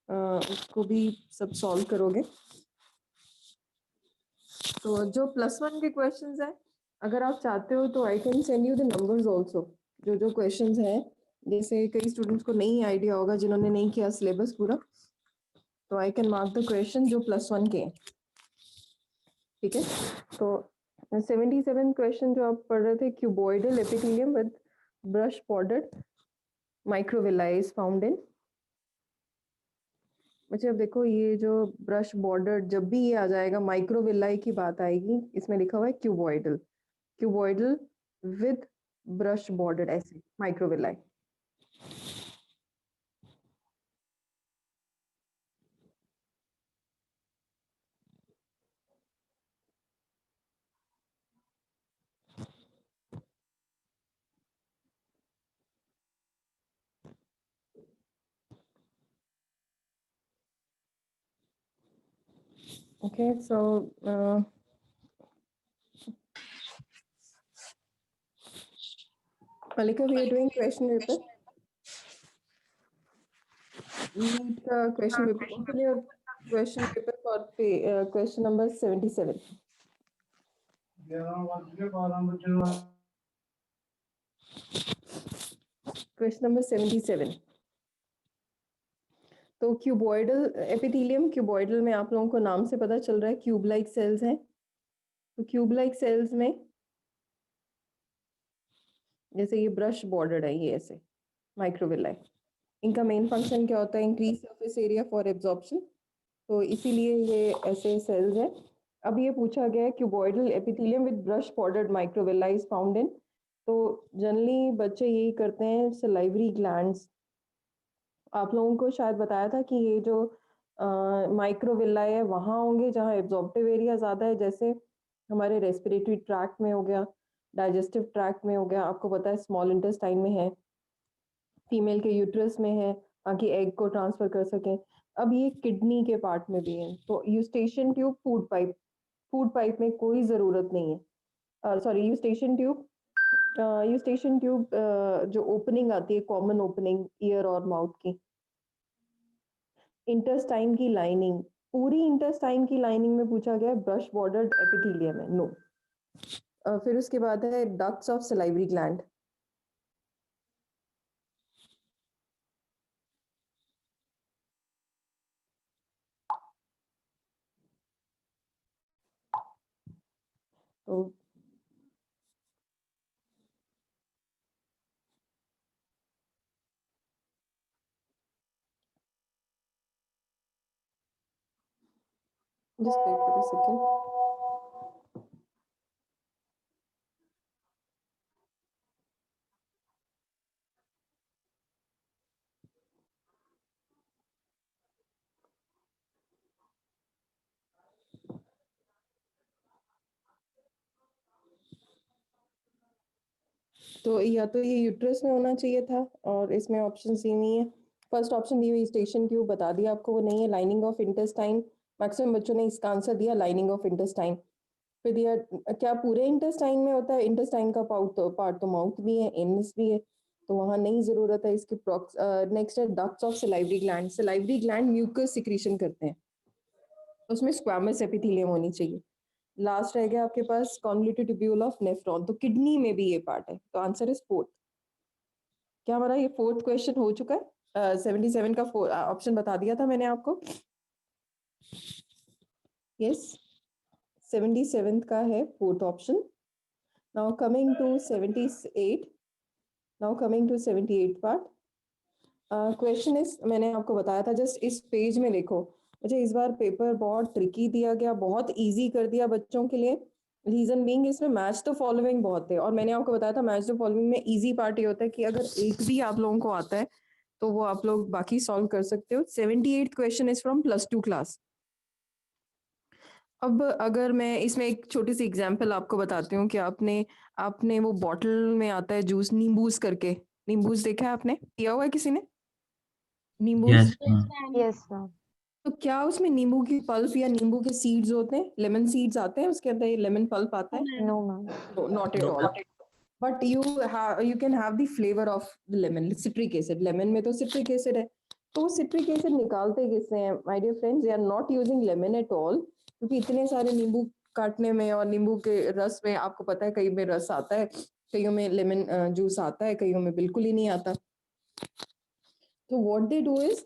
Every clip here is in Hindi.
उसको भी सब सॉल्व करोगे। तो जो +1 के क्वेश्चंस है, अगर आप चाहते हो तो I can send you the numbers also, जो जो क्वेश्चंस हैं। जैसे कई स्टूडेंट्स को नहीं आइडिया होगा जिन्होंने नहीं किया सिलेबस पूरा, तो I can mark the question जो +1 के हैं, ठीक है। तो 77 क्वेश्चन जो आप पढ़ रहे थे, cuboidal epithelium with brush bordered microvilli is found in. अच्छा, अब देखो ये जो ब्रश बॉर्डर, जब भी ये आ जाएगा माइक्रोविलाई की बात आएगी, इसमें लिखा हुआ है cuboidal, cuboidal with brush border, ऐसे microvilli. Okay, so Malika, we are doing question paper. Need question paper. Open your question paper for question number 77. Question number 77. तो क्यूबॉइडल एपिथेलियम, क्यूबॉइडल में आप लोगों को नाम से पता चल रहा है क्यूब लाइक सेल्स हैं। तो क्यूब लाइक सेल्स में जैसे ये ब्रश बॉर्डर है, ये ऐसे माइक्रोविलाई, इनका मेन फंक्शन क्या होता है? Increase surface area for absorption, तो इसीलिए ये ऐसे सेल्स हैं। अब ये पूछा गया है cuboidal epithelium with brush bordered microvilli is found in. तो जनरली बच्चे यही करते हैं, सलाइवरी ग्लैंड्स। आप लोगों को शायद बताया था कि ये जो माइक्रोविलाई है वहाँ होंगे जहाँ एब्जॉर्प्टिव एरिया ज़्यादा है, जैसे हमारे रेस्पिरेटरी ट्रैक्ट में हो गया, डाइजेस्टिव ट्रैक्ट में हो गया, आपको पता है स्मॉल इंटेस्टाइन में है, फीमेल के यूट्रस में है ताकि एग को ट्रांसफर कर सकें। अब ये किडनी के पार्ट में भी है। तो यूस्टेशियन ट्यूब, फूड पाइप में कोई ज़रूरत नहीं है। सॉरी, यूस्टेशियन ट्यूब जो ओपनिंग आती है, कॉमन ओपनिंग ईयर और माउथ की। इंटेस्टाइन की लाइनिंग, पूरी इंटेस्टाइन की लाइनिंग में पूछा गया है ब्रश बॉर्डर्ड एपिथेलियम है, नो। फिर उसके बाद है डक्ट्स ऑफ सलाइवरी ग्लैंड। तो just wait for a second. तो या तो ये यूट्रस में होना चाहिए था, और इसमें ऑप्शन सी नहीं है। फर्स्ट ऑप्शन दी हुई स्टेशन ट्यूब, बता दिया आपको वो नहीं है। लाइनिंग ऑफ इंटेस्टाइन, मैक्सिमम बच्चों ने इसका आंसर दिया लाइनिंग ऑफ इंटेस्टाइन। फिर दिया क्या पूरे इंटेस्टाइन में होता है? इंटेस्टाइन का पार्ट तो माउथ भी है, एनस भी है, तो वहाँ नहीं जरूरत है इसकी। नेक्स्ट है ducts of salivary gland. Salivary gland mucus secretion करते हैं, उसमें स्क्वामस एपिथेलियम होनी चाहिए। लास्ट रह गया आपके पास कॉन्वोल्यूटेड ट्यूब्यूल ऑफ नेफ्रॉन, तो किडनी में भी ये पार्ट है, तो आंसर इज फोर्थ। क्या हमारा ये फोर्थ क्वेश्चन हो चुका है? 77 का ऑप्शन बता दिया था मैंने आपको। यस, 77 का है fourth option. Now coming to 78, now coming to 78 part. Question is, मैंने आपको बताया था जस्ट इस पेज में देखो। अच्छा, इस बार पेपर बहुत ट्रिकी दिया गया, बहुत इजी कर दिया बच्चों के लिए। रीजन बीइंग इसमें मैच द फॉलोइंग बहुत है, और मैंने आपको बताया था मैच द फॉलोइंग में इजी पार्ट ये होता है कि अगर एक भी आप लोगों को आता है तो वो आप लोग बाकी सॉल्व कर सकते हो। 78 क्वेश्चन इज फ्रॉम +2 क्लास। अब अगर मैं इसमें एक छोटी सी एग्जांपल आपको बताती हूँ कि आपने आपने वो बॉटल में आता है जूस, नींबूस करके, नींबूस देखा है आपने, पिया हुआ है किसी ने नींबूस? Yes ma'am. Yes ma'am. तो क्या उसमें नींबू की पल्प या नींबू के सीड्स होते हैं? लेमन सीड्स आते हैं उसके अंदर, ये लेमन पल्प आता है? No ma'am. No, not at all. But you can have the flavour of the lemon, citric acid. Lemon में तो सिट्रिक एसिड है, तो सिट्रिक एसिड निकालते किससे हैं my dear friends? They are not using lemon at all, क्योंकि इतने सारे नींबू काटने में और नींबू के रस में आपको पता है कई में रस आता है, कईयों में लेमन जूस आता है, कईयों में बिल्कुल ही नहीं आता। तो what they do is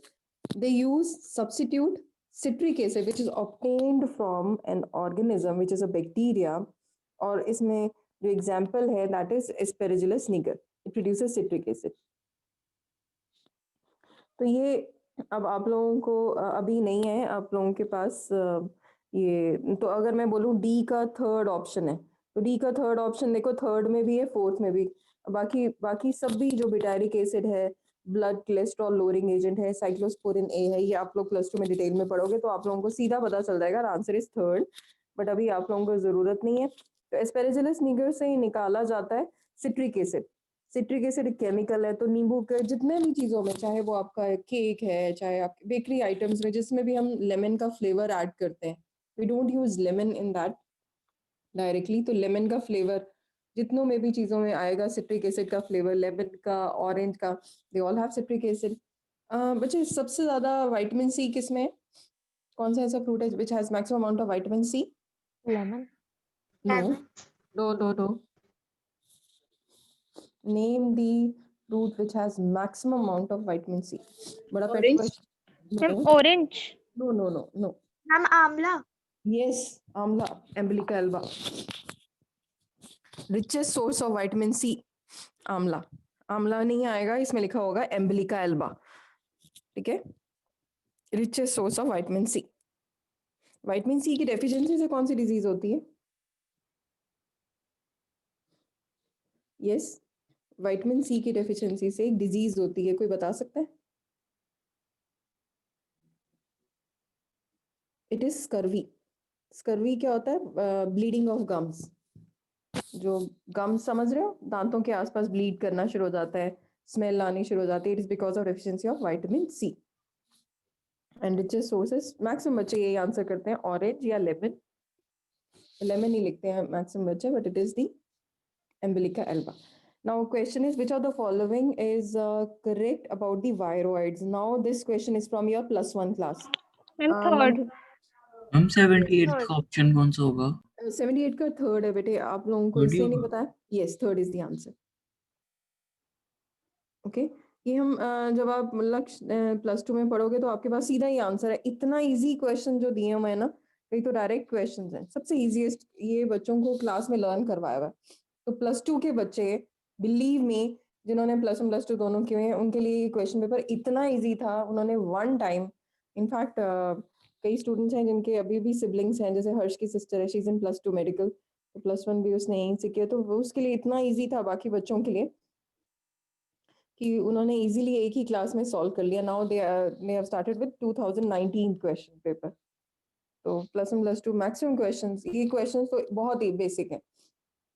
they use substitute citric acid which is obtained from an organism which is a bacteria, और इसमें जो एग्जाम्पल है that is Aspergillus niger, it produces citric acid। तो ये अब आप लोगों को अभी नहीं है आप लोगों के पास ये, तो अगर मैं बोलूँ डी का थर्ड ऑप्शन है, तो डी का थर्ड ऑप्शन देखो थर्ड में भी है, फोर्थ में भी, बाकी बाकी सब भी जो बिटारिक एसिड है, ब्लड कोलेस्ट्रॉल लोअरिंग एजेंट है, साइक्लोस्पोरिन ए है, ये आप लोग प्लस टू में डिटेल में पढ़ोगे तो आप लोगों को सीधा पता चल जाएगा, आंसर इज थर्ड, बट अभी आप लोगों को जरूरत नहीं है। तो एस्पेरेजिलस निगर से ही निकाला जाता है citric acid. Citric acid chemical है, तो नींबू के जितने भी चीज़ों में, चाहे वो आपका केक है, चाहे आपके बेकरी आइटम्स में जिसमें भी हम लेमन का फ्लेवर ऐड करते हैं, we don't use lemon in that directly, तो लेमन का फ्लेवर जितनों में भी चीज़ों में आएगा, सिट्रिक एसिड का फ्लेवर, लेमन का, ऑरेंज का, they all have citric acid. बच्चे सबसे ज़्यादा विटामिन सी किस में है? कौन सा ऐसा फ्रूट है which has maximum amount of vitamin C? Lemon. No no no no, name the fruit which has maximum amount of vitamin C. बड़ा पेट Orange. Question. Ma'am No orange. no no no no, ma'am आंवला। yes, आंवला, एम्बिलिका Elba, richest source of vitamin C, आंवला। आंवला नहीं आएगा, इसमें लिखा होगा एम्बिलिका एल्बा, ठीक है, richest source of vitamin C। Vitamin C की डेफिशिएंसी से कौन सी डिजीज होती है? यस, विटामिन सी की डेफिशिएंसी से एक डिजीज होती है, कोई बता सकता है? It is scurvy. स्कर्वी क्या होता है? ब्लीडिंग ऑफ गम्स, जो गम्स समझ रहे हो, दांतों के आसपास ब्लीड करना शुरू हो जाता है, स्मेल आनी शुरू हो जाती है, it is because of deficiency of vitamin C. And richest sources, maximum बच्चे यही आंसर करते हैं, ऑरेंज या लेमन। लेमन ही लिखते हैं मैक्सिमम बच्चे, but it is the emblica alba. Now question is which of the following is correct about the viroids? Now this question is from your +1 class. Ma'am third. हम 78 का ऑप्शन कौन सा होगा? 78 का थर्ड है बेटे, आप लोगों को Third ही इसलिए नहीं होगा? पता है? Yes, third is the answer. Okay, ये हम जब आप लक्ष्य +2 में पढ़ोगे तो आपके पास सीधा ही आंसर है। इतना इजी क्वेश्चन जो दिए हुए हैं ना, कई तो डायरेक्ट क्वेश्चंस हैं, सबसे इजीएस्ट ये बच्चों को क्लास में लर्न करवाया हुआ है। तो +2 के बच्चे, बिलीव मी, जिन्होंने +1 +2 दोनों किए हैं, उनके लिए ये क्वेश्चन पेपर इतना इजी था, उन्होंने वन टाइम, इनफैक्ट कई स्टूडेंट्स हैं जिनके अभी भी सिबलिंग्स हैं, जैसे हर्ष की सिस्टर है, शी इज इन +2 मेडिकल, तो +1 भी उसने यहीं से किया, तो वो उसके लिए इतना ईजी था बाकी बच्चों के लिए कि उन्होंने इजीली एक ही क्लास में सॉल्व कर लिया। Now they have started with 2019 question paper. तो +1 +2 मैक्सिमम क्वेश्चंस, ये क्वेश्चंस तो बहुत ही बेसिक है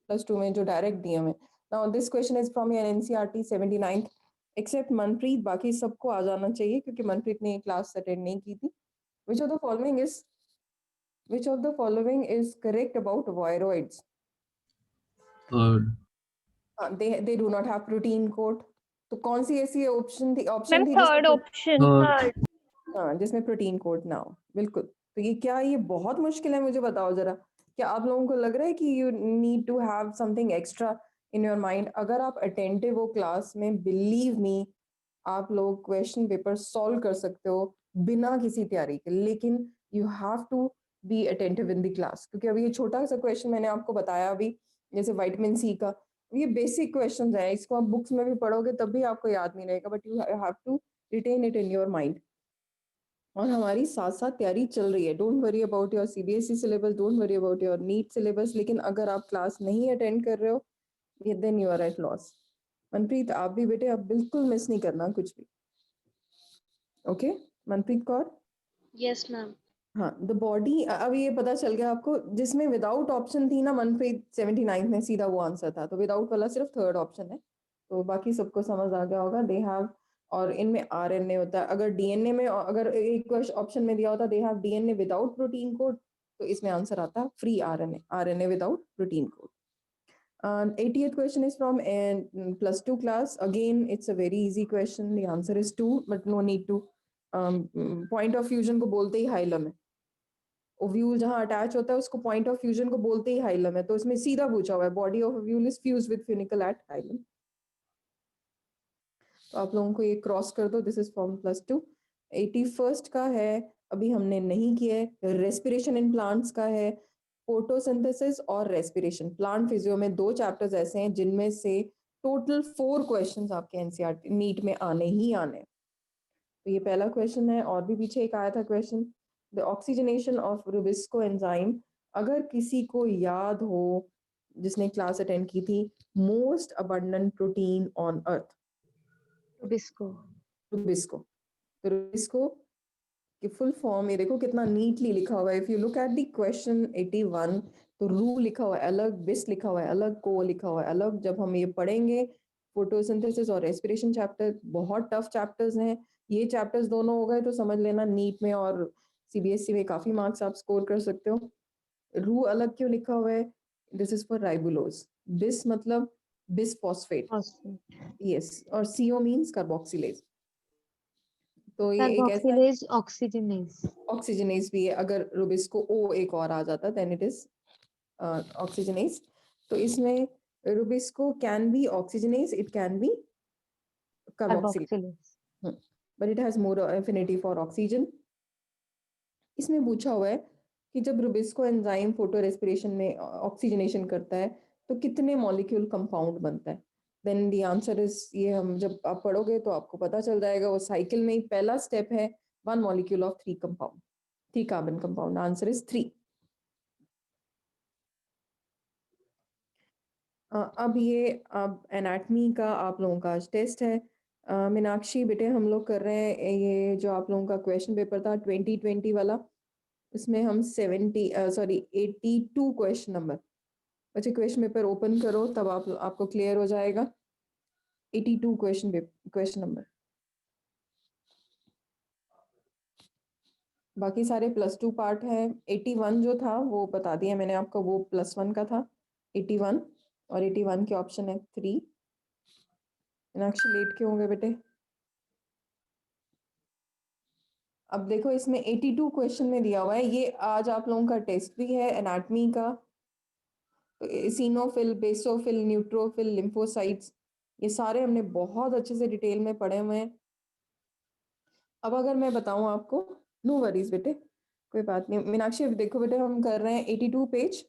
+2 में जो डायरेक्ट दिए हुए। Now this question is from your NCERT 79th, except Manpreet, बाकी सबको आ जाना चाहिए क्योंकि मनप्रीत ने क्लास अटेंड नहीं की थी। Which of the following is correct about viroids? Third. They do not have protein coat, तो कौन सी ऐसी ऑप्शन थी मैम थर्ड ऑप्शन। Third. हाँ, जिसमें प्रोटीन कोट ना हो, बिल्कुल। तो ये क्या, ये बहुत मुश्किल है, मुझे बताओ जरा, क्या आप लोगों को लग रहा है कि you need to have something extra in your mind? अगर आप अटेंटिव हो क्लास में, बिलीव मी, आप लोग क्वेश्चन पेपर सॉल्व कर सकते हो बिना किसी तैयारी के, लेकिन you have to be attentive in the class, क्योंकि अभी ये छोटा सा क्वेश्चन मैंने आपको बताया अभी, जैसे विटामिन सी का, ये बेसिक क्वेश्चन है, इसको आप बुक्स में भी पढ़ोगे तब भी आपको याद नहीं रहेगा, but you have to retain it in your mind. और हमारी साथ साथ तैयारी चल रही है, don't worry about your CBSE syllabus, don't worry about your NEET syllabus, लेकिन अगर आप क्लास नहीं अटेंड कर रहे हो, then you are at loss. Manpreet आप भी बेटे, आप बिल्कुल मिस नहीं करना कुछ भी, okay? Manpreet Kaur? Yes ma'am. हाँ, द बॉडी, अब ये पता चल गया आपको, जिसमें विदाउट ऑप्शन थी ना मनप्रीत 79 में, सीधा वो आंसर था, तो विदाउट वाला सिर्फ थर्ड ऑप्शन है, तो बाकी सबको समझ आ गया होगा। दे हैव, और इनमें आरएनए होता है, अगर डीएनए में, अगर एक ऑप्शन में दिया होता they have DNA without protein code, तो इसमें आंसर आता free RNA, RNA without protein code. 80th question is from +2 class. Again, it's a very easy question. The answer is 2, but no need to point of fusion को बोलते ही हाइलम है, ओव्यूल जहां अटैच होता है उसको पॉइंट ऑफ फ्यूजन को बोलते ही हाइलम है, तो इसमें सीधा पूछा हुआ है body of ovule is fuse with funicle at hilum. तो आप लोगों को ये क्रॉस कर दो, दिस इज फॉर्म +2। 81st का है, अभी हमने नहीं किया है। रेस्पिरेशन इन प्लांट्स का है, फोटोसिंथेसिस और रेस्पिरेशन। प्लांट फिजियो में 2 चैप्टर्स ऐसे हैं जिनमें से टोटल 4 क्वेश्चंस आपके एनसीईआरटी नीट में आने ही आने। तो ये पहला क्वेश्चन है, और भी पीछे एक आया था question, the oxygenation of Rubisco enzyme. अगर किसी को याद हो जिसने क्लास अटेंड की थी, most abundant protein on earth, बिस्को। रुबिस्को। तो रुबिस्को की फुल फॉर्म ये देखो कितना नीटली लिखा हुआ है। If you look at the question 81, तो रू लिखा हुआ है अलग, बिस लिखा हुआ है अलग, को लिखा हुआ है अलग। जब हम ये पढ़ेंगे फोटोसिंथेसिस और रेस्पिरेशन चैप्टर बहुत टफ चैप्टर्स हैं, ये चैप्टर्स दोनों हो गए तो समझ लेना नीट में और सीबीएसई में काफी मार्क्स आप स्कोर कर सकते हो। रू अलग क्यों लिखा हुआ है? This is for ribulose. बिस मतलब बिस फॉस्फेट, यस, और सीओ मींस कार्बोक्सिलेज। तो ये एक ऐसा कार्बोक्सिलेज ऑक्सीजनेज। ऑक्सीजनेज भी है। अगर रुबिस्को ओ एक और आ जाता देन इट इज ऑक्सीजनेज। तो इसमें Rubisco can be oxygenase, it can be carboxylase, carboxylase. But it has more affinity for oxygen. इसमें पूछा हुआ है कि जब रुबिस्को एंजाइम फोटो रेस्पिरेशन में ऑक्सीजनेशन करता है तो कितने मॉलिक्यूल कंपाउंड बनता है? देन द आंसर इज, ये हम जब आप पढ़ोगे तो आपको पता चल जाएगा। वो साइकिल में ही पहला स्टेप है, 1 molecule of 3 compound, 3 carbon compound. Answer is 3। अब ये अब एनाटमी का आप लोगों का आज टेस्ट है। मीनाक्षी बेटे, हम लोग कर रहे हैं ये जो आप लोगों का क्वेश्चन पेपर था 2020 वाला, इसमें हम 82 क्वेश्चन नंबर। अच्छा, क्वेश्चन पेपर ओपन करो तब आपको क्लियर हो जाएगा। 82 क्वेश्चन नंबर, बाकी सारे +2 पार्ट है। 81 जो था वो बता दिया मैंने आपको, वो +1 का था 81, और 81 के ऑप्शन है 3। मीनाक्षी लेट क्यों हो गए बेटे? अब देखो इसमें 82 क्वेश्चन में दिया हुआ है, ये आज आप लोगों का टेस्ट भी है एनाटमी का। तो इसिनोफिल, बेसोफिल, न्यूट्रोफिल, लिम्फोसाइट्स, ये सारे हमने बहुत अच्छे से डिटेल में पढ़े हुए हैं। अब अगर मैं बताऊं आपको, नो वरीज बेटे, कोई बात नहीं। मीनाक्षी अब देखो बेटे, हम कर रहे हैं 82 पेज,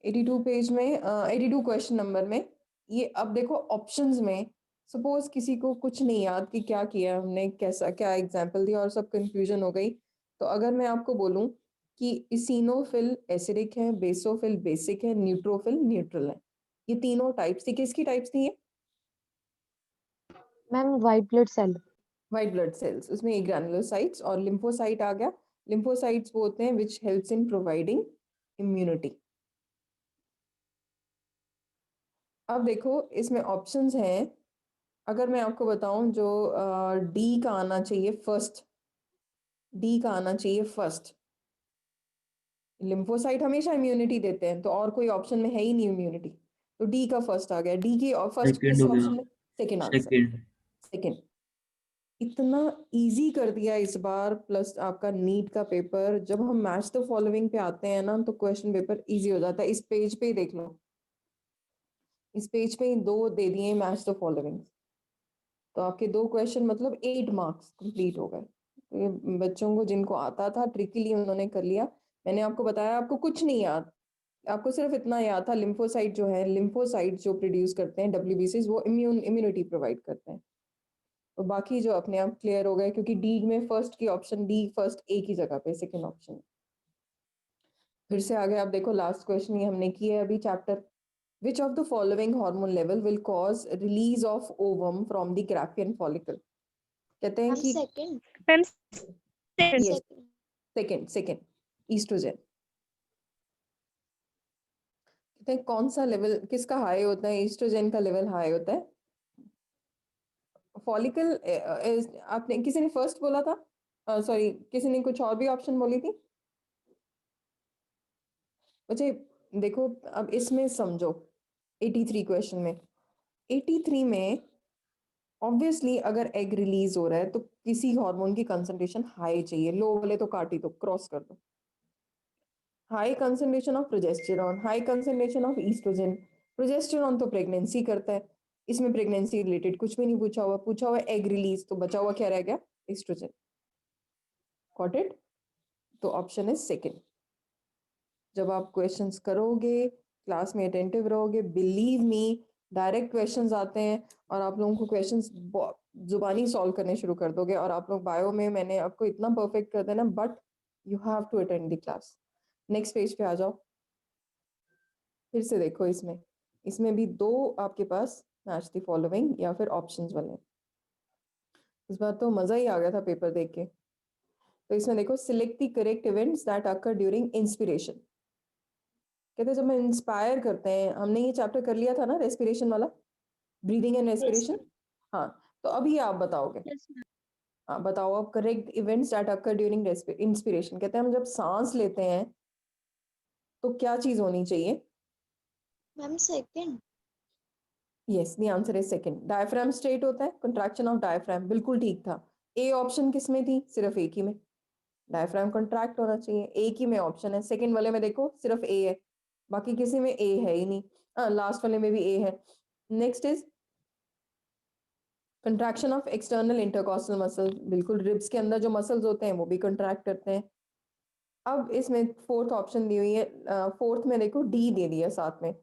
82 पेज में 82 क्वेश्चन नंबर में। ये अब देखो ऑप्शंस में, सपोज किसी को कुछ नहीं याद कि क्या किया हमने, कैसा क्या एग्जाम्पल दिया और सब कंफ्यूजन हो गई, तो अगर मैं आपको बोलूं कि इसिनोफिल एसिडिक है, बेसोफिल बेसिक है, न्यूट्रोफिल न्यूट्रल है, ये तीनों टाइप्स थी, किसकी टाइप्स थी ये? Ma'am white blood cell. White blood cells, उसमें एक ग्रैनुलोसाइट्स और लिम्फोसाइट आ गया। लिम्फोसाइट्स वो होते हैं which helps in providing immunity. अब देखो इसमें ऑप्शंस हैं, अगर मैं आपको बताऊं जो डी का आना चाहिए फर्स्ट, डी का आना चाहिए फर्स्ट। लिम्फोसाइट हमेशा इम्यूनिटी देते हैं, तो और कोई ऑप्शन में है ही नहीं इम्यूनिटी, तो डी का फर्स्ट आ गया। डी की फर्स्ट सेकंड किस हो गया। ऑप्शन में? Second answer, second. सेकंड। इतना इजी कर दिया इस बार, प्लस आपका नीट का पेपर। जब हम मैच द फॉलोइंग पे आते हैं ना, तो क्वेश्चन पेपर इजी हो जाता है। इस पेज पे ही देख लो, इस पेज पे ही 2 दे दिए मैच द फॉलोइंग, तो आपके 2 क्वेश्चन मतलब 8 मार्क्स कंप्लीट हो गए। तो ये बच्चों को जिनको आता था ट्रिकली उन्होंने कर लिया। मैंने आपको बताया आपको कुछ नहीं याद, आपको सिर्फ इतना याद था, लिम्फोसाइट जो है, लिम्फोसाइट जो प्रोड्यूस करते हैं डब्ल्यूबीसीज, वो इम्यूनिटी प्रोवाइड करते हैं। तो बाकी जो अपने आप क्लियर हो गए, क्योंकि डी में फर्स्ट की ऑप्शन, डी फर्स्ट एक ही जगह पे, सेकंड ऑप्शन। फिर से आगे आप देखो, लास्ट क्वेश्चन ये हमने किया है अभी chapter. Which of the following hormone level will cause release of ovum from the Graafian follicle? कहते हैं मैम कि second. Ma'am second. Yes, second. Second oestrogen. कहते हैं कौन सा लेवल किसका हाई होता है? ईस्ट्रोजन का लेवल हाई होता है। फॉलिकल, आपने किसी ने फर्स्ट बोला था, सॉरी किसी ने कुछ और भी ऑप्शन बोली थी मुझे। देखो अब इसमें समझो, 83 क्वेश्चन में, 83 में ऑब्वियसली अगर एग रिलीज हो रहा है तो किसी हार्मोन की कंसंट्रेशन हाई चाहिए, लो वाले तो काट ही दो, क्रॉस कर दो। High concentration of progesterone, high concentration of oestrogen. Progesterone तो प्रेगनेंसी करता है, इसमें प्रेगनेंसी रिलेटेड कुछ भी नहीं पूछा हुआ एग रिलीज, तो बचा हुआ क्या रह गया? ईस्ट्रोजन। Got it? तो ऑप्शन इज सेकंड। जब आप क्वेश्चंस करोगे, क्लास में अटेंटिव रहोगे, बिलीव मी डायरेक्ट क्वेश्चंस आते हैं और आप लोगों को क्वेश्चंस जुबानी सॉल्व करने शुरू कर दोगे, और आप लोग बायो में मैंने आपको इतना परफेक्ट कर देना, but you have to attend the class. Next page पे आ जाओ, फिर से देखो इसमें, इसमें भी दो आपके पास मैच द फॉलोइंग या फिर ऑप्शंस वाले। इस बार तो मजा ही आ गया था पेपर देख के। तो इसमें देखो, select the correct events that occur during inspiration. कहते हैं जब हम इंस्पायर करते हैं, हमने ये चैप्टर कर लिया था ना रेस्पिरेशन वाला, ब्रीदिंग एंड रेस्पिरेशन। हाँ, तो अभी आप बताओगे। Yes, ma'am. हाँ बताओ आप, correct events that occur during inspiration. कहते हैं हम जब सांस लेते हैं तो क्या चीज होनी चाहिए? Ma'am, second. Yes, the answer is second. Diaphragm straight होता है, कंट्रैक्शन ऑफ डायफ्राम, बिल्कुल ठीक था। ए ऑप्शन किस में थी? सिर्फ एक ही में, डायफ्राम कंट्रैक्ट होना चाहिए, एक ही में ऑप्शन है। सेकंड वाले में देखो सिर्फ ए है, बाकी किसी में ए है ही नहीं। लास्ट वाले में भी ए है। Next is contraction of external intercostal muscle, बिल्कुल रिब्स के अंदर जो मसल्स होते हैं वो भी कंट्रैक्ट करते हैं। अब इसमें फोर्थ ऑप्शन दी हुई है, फोर्थ में देखो डी दे दिया साथ में,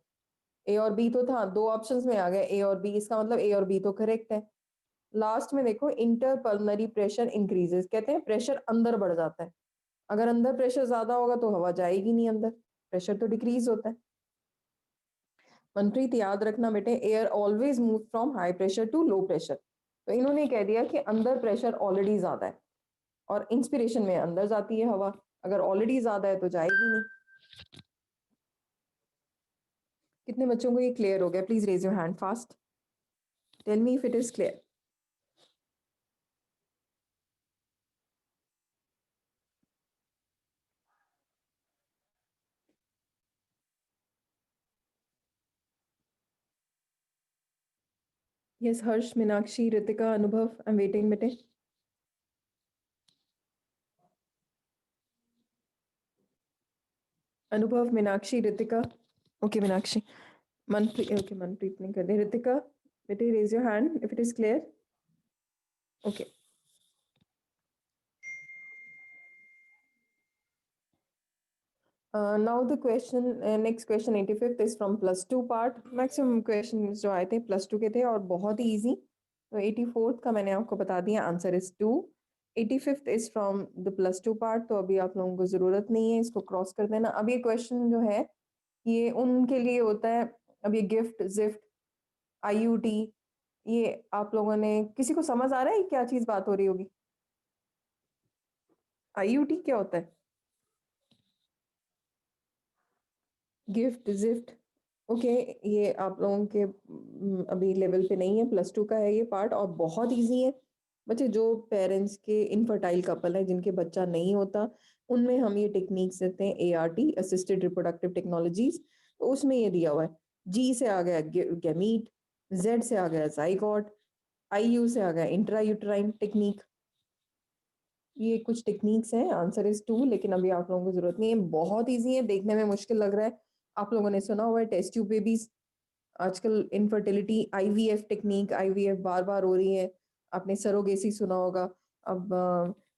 ए और बी तो था, दो ऑप्शंस में आ गए ए और बी, इसका मतलब ए और बी तो करेक्ट है। लास्ट में देखो, इंटरपल्मनरी प्रेशर इंक्रीजेस, कहते हैं प्रेशर अंदर बढ़ जाता है। अगर अंदर प्रेशर ज्यादा होगा तो हवा जाएगी नहीं अंदर, प्रेशर तो डिक्रीज होता है। मनप्रीत याद रखना बेटे, air always move from high pressure to low pressure. तो इन्होंने कह दिया कि अंदर प्रेशर ऑलरेडी ज्यादा है और इंस्पिरेशन में अंदर जाती है हवा, अगर ऑलरेडी ज्यादा है तो जाएगी नहीं। कितने बच्चों को ये क्लियर हो गया? Please raise your hand fast, tell me if it is clear. Yes, Harsh, Meenakshi, Ritika, Anubhav, I am waiting बेटे। अनुभव, मीनाक्षी, रितिका। ओके मीनाक्षी, मनप्रीत, ओके मनप्रीत ने कर दिया। रितिका बेटे, raise your hand if it is clear. Okay, now the question, next question 85th is from +2 part। Maximum questions जो आए थे +2 के थे और बहुत ही easy। तो 84th का मैंने आपको बता दिया, answer is 2। 85th is from the +2 part, तो अभी आप लोगों को जरूरत नहीं है, इसको क्रॉस कर देना। अब ये क्वेश्चन जो है ये उनके लिए होता है, अब ये गिफ्ट, जिफ्ट, आईयूटी, ये आप लोगों ने, किसी को समझ आ रहा है क्या चीज बात हो रही होगी? आईयूटी क्या होता है? गिफ्ट, जिफ्ट, ओके, ये आप लोगों के अभी लेवल पे नहीं है, +2 का है ये पार्ट और बहुत इजी है। बच्चे जो पेरेंट्स के इनफर्टाइल कपल है, जिनके बच्चा नहीं होता, उनमें हम ये टेक्निक्स देते हैं, ART, असिस्टेड रिप्रोडक्टिव टेक्नोलॉजीज। तो उसमें ये दिया हुआ है, जी से आ गया गैमीट, Z से आ गया जाइगोट, IU से आ गया इंट्रायूटराइन टेक्निक। ये कुछ टेक्निक्स हैं, आंसर इज 2, लेकिन अभी आप लोगों को जरूरत नहीं है, बहुत इजी है, देखने में मुश्किल लग रहा है। आप लोगों ने सुना हुआ है टेस्ट ट्यूब बेबीज, आजकल इनफर्टिलिटी, IVF टेक्निक, IVF बार बार हो रही है, आपने सरोगेसी सुना होगा। अब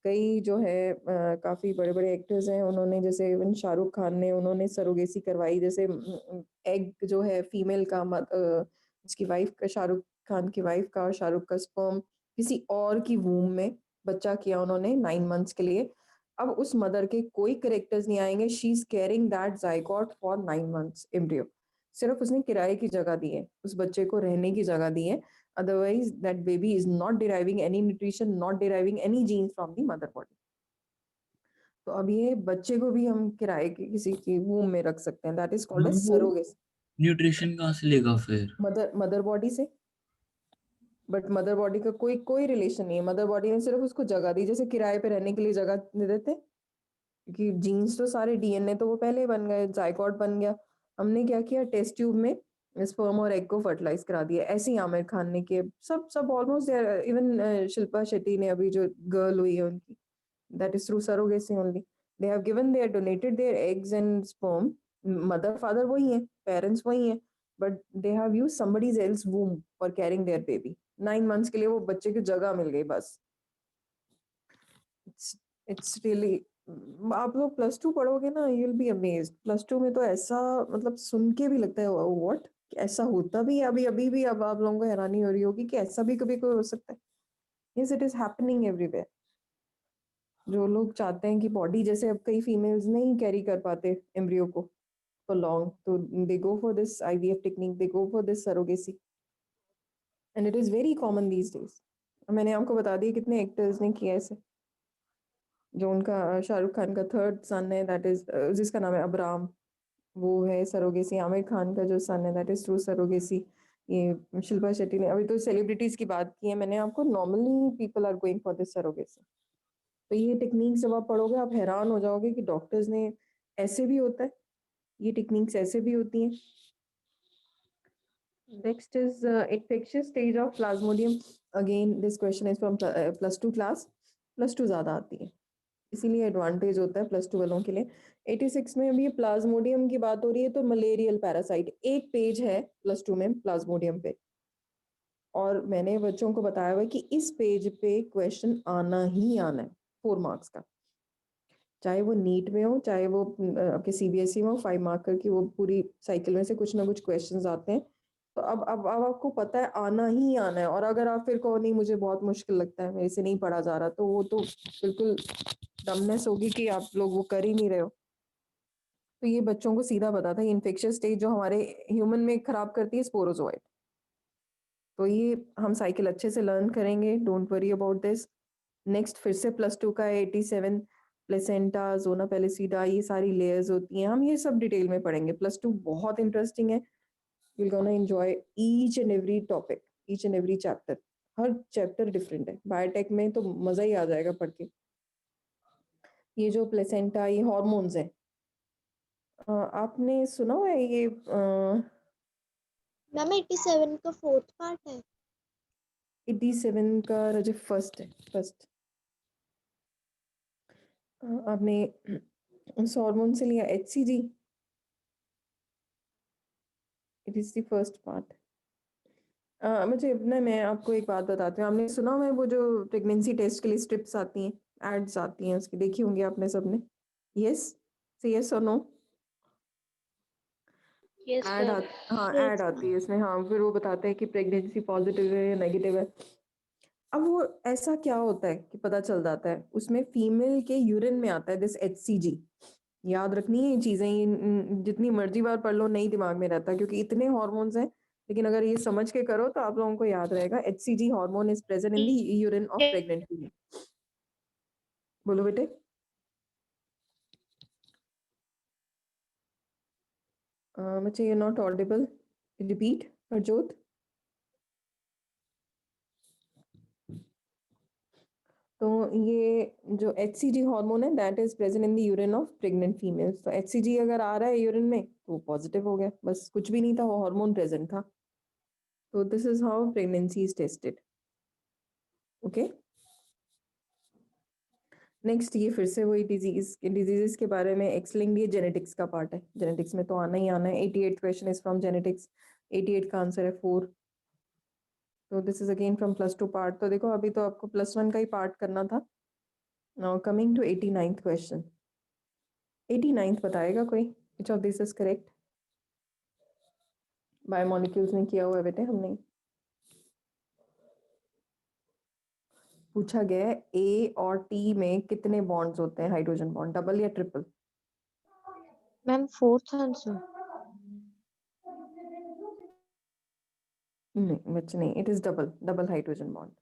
कई जो है काफी बड़े बड़े एक्टर्स हैं, उन्होंने, जैसे इवन शाहरुख खान ने, उन्होंने सरोगेसी करवाई, जैसे एग जो है फीमेल का, उसकी वाइफ का, शाहरुख खान की वाइफ का, शाहरुख का स्पर्म किसी और की वूम में बच्चा किया उन्होंने 9 मंथ्स के लिए। अब उस मदर के कोई करेक्टर्स नहीं आएंगे, she is carrying that zygote for 9 months embryo, सिर्फ उसने किराए की जगह दी है, उस बच्चे को रहने की जगह दी है, otherwise that baby is not deriving any nutrition, not deriving any gene from the mother body. तो अब ये बच्चे को भी हम किराए की किसी की वूम में रख सकते हैं, दैट इज कॉल्ड एज वो सरोगेसी। न्यूट्रिशन कहाँ से लेगा फिर? मदर बॉडी से, बट मदर बॉडी का कोई कोई रिलेशन नहीं है, मदर बॉडी ने सिर्फ उसको जगह दी, जैसे किराए पे रहने के लिए जगह दे देते, क्योंकि जीन्स तो सारे, DNA तो वो पहले ही बन गए, जाइगोट बन गया। हमने क्या किया, टेस्ट ट्यूब में स्पर्म और एग को फर्टिलाइज करा दिया। ऐसे ही आमिर खान ने किए, सब सब ऑलमोस्ट इवन शिल्पा शेट्टी ने अभी जो गर्ल हुई है उनकी, that is through surrogacy only. They have given their donated their eggs and sperm. Mother father वही है, parents वही है, but they have used somebody else's womb for carrying their baby. 9 months के लिए वो बच्चे की जगह मिल गई बस। It's really, आप लोग +2 पढ़ोगे ना, you'll be amazed. +2 में तो ऐसा मतलब सुन के भी लगता है what, ऐसा होता भी है? अभी अभी भी अब आप लोगों को हैरानी हो रही होगी कि ऐसा भी कभी कोई हो सकता है। Yes, it is happening everywhere. जो लोग चाहते हैं कि बॉडी, जैसे अब कई फीमेल्स नहीं कैरी कर पाते एम्ब्रियो को फॉर लॉन्ग, तो they go for this IVF technique, they go for this surrogacy, and it is very common these days. मैंने आपको बता दिया कितने एक्टर्स ने किया ऐसे। जो उनका शाहरुख खान का 3rd सन है, दैट इज जिसका नाम है अब्राम, वो है सरोगेसी। आमिर खान का जो सन है दैट इज थ्रू सरोगेसी। ये शिल्पा शेट्टी ने, अभी तो सेलिब्रिटीज की बात की है मैंने आपको, normally people are going for this surrogacy. तो ये टेक्निक जब आप पढ़ोगे आप हैरान हो जाओगे कि डॉक्टर्स ने ऐसे भी होता है, ये टेक्निक्स ऐसे भी होती हैं। Next is infectious stage of Plasmodium. Again this question is from +2 class. +2 ज़्यादा आती है, इसीलिए एडवांटेज होता है +2 वालों के लिए। 86 में अभी प्लाज्मोडियम की बात हो रही है, तो मलेरियल पैरासाइट एक पेज है +2 में प्लाज्मोडियम पे, और मैंने बच्चों को बताया हुआ कि इस पेज पे क्वेश्चन आना ही आना है 4 मार्क्स का, चाहे वो नीट में हो, चाहे वो आपके सीबीएसई में हो। 5 मार्कर की वो पूरी साइकिल में से कुछ ना कुछ क्वेश्चंस आते हैं। तो अब आपको पता है आना ही आना है, और अगर आप फिर कहो नहीं मुझे बहुत मुश्किल लगता है, मेरे से नहीं पढ़ा जा रहा, तो वो तो बिल्कुल डमनेस होगी कि आप लोग वो कर ही नहीं रहे हो। तो ये बच्चों को सीधा पता था, इन्फेक्शियस स्टेज जो हमारे ह्यूमन में खराब करती है स्पोरोजोइट। तो ये हम साइकिल अच्छे से लर्न करेंगे, don't worry about this. Next फिर से +2 का 87, प्लेसेंटा, जोना पेलिसिडा, ये सारी लेयर्स होती हैं, हम ये सब डिटेल में पढ़ेंगे। +2 बहुत इंटरेस्टिंग है, you will gonna enjoy each and every topic, each and every chapter. Her chapter different है। बायोटेक में तो मजा ही आ जाएगा पढ़ के। ये जो प्लेसेंटा, ये हॉर्मोन्स है, आपने सुना हुआ है ये मैम 87 का 4th पार्ट है। 87 का रजब फर्स्ट है, फर्स्ट। आपने उस हार्मोन से लिया HCG, it is the first part. मुझे ना, मैं आपको एक बात बताती हूँ, आपने सुना हुआ है वो जो प्रेगनेंसी टेस्ट के लिए स्ट्रिप्स आती हैं, एड्स आती हैं उसकी, देखी होंगी आपने सबने? यस, से यस और नो? Yes, add sir. हाँ, Yes, ऐड आती है इसमें, हाँ, फिर वो बताते हैं कि प्रेगनेंसी पॉजिटिव है या नेगेटिव है। अब वो ऐसा क्या होता है कि पता चल जाता है, उसमें फीमेल के यूरिन में आता है दिस HCG। याद रखनी है ये चीजें, जितनी मर्जी बार पढ़ लो नहीं दिमाग में रहता, क्योंकि इतने हॉर्मोन्स हैं, लेकिन अगर ये समझ के करो तो आप लोगों को याद रहेगा। HCG hormone is present in the urine of pregnant female. बोलो बेटे। बच्चे you not Audible, repeat Harjot. तो ये जो HCG हार्मोन है that is present in the urine of pregnant females. तो HCG अगर आ रहा है यूरिन में तो पॉजिटिव हो गया, बस कुछ भी नहीं था, वो हार्मोन प्रेजेंट था। तो this is how pregnancy is tested. Okay, next ये फिर से वही डिजीजेस के बारे में एक्सलिंग, ये जेनेटिक्स का पार्ट है, जेनेटिक्स में तो आना ही आना है। 88 क्वेश्चन इज फ्रॉम जेनेटिक्स, 88 का आंसर है 4। तो this is again from +2 part. तो देखो अभी तो आपको +1 का ही पार्ट करना था। Now coming to 89th question. 89th बताएगा कोई, which of this is correct? Biomolecules ने किया हुआ है बेटे, हमने पूछा गया है A और T में कितने बॉन्ड्स होते हैं, हाइड्रोजन बॉन्ड, डबल या ट्रिपल? Ma'am, 4th answer. नहीं बच्चे नहीं, it is double, double hydrogen bond.